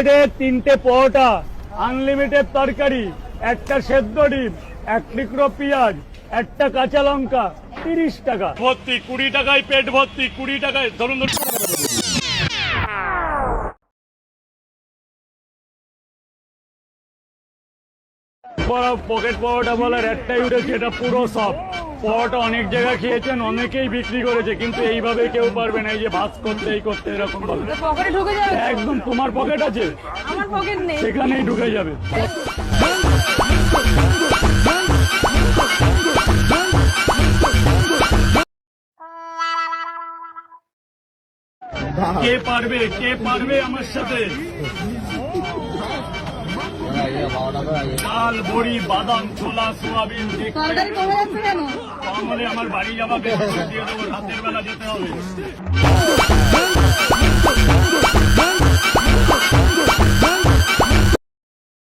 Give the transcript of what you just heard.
প্লেটে 3টে পরোটা, আনলিমিটেড তরকারি, একটা সেদ্ধ ডিম, 1 টুকরো পেঁয়াজ, একটা কাঁচা লঙ্কা, 30 টাকা ভর্তি। 20 টাকায় পেট ভর্তি, 20 টাকায় ধরুন। পকেট পরোটা বলার একটাই উঠেছে, এটা পুরো সব পরোটা অনেক জায়গায় খেয়েছেন, অনেকেই বিক্রি করেছে, কিন্তু এইভাবে কেউ পারবে না। এই যে ভাজ করতে এই করতে এরকম ভাবে পকেটে ঢুকে যাবে। একদম তোমার পকেট আছে, আমার পকেট নেই, সেখানেই ঢুকে যাবে। কে পারবে, কে পারবে আমার সাথে? ডাল, বড়ি, বাদাম, ছোলা, সোয়াবিন। তরকারি কমে যাচ্ছে কেন? কম হলে আমার বাড়ি যাওয়া দিয়ে দেবো, রাতের বেলা যেতে হবে।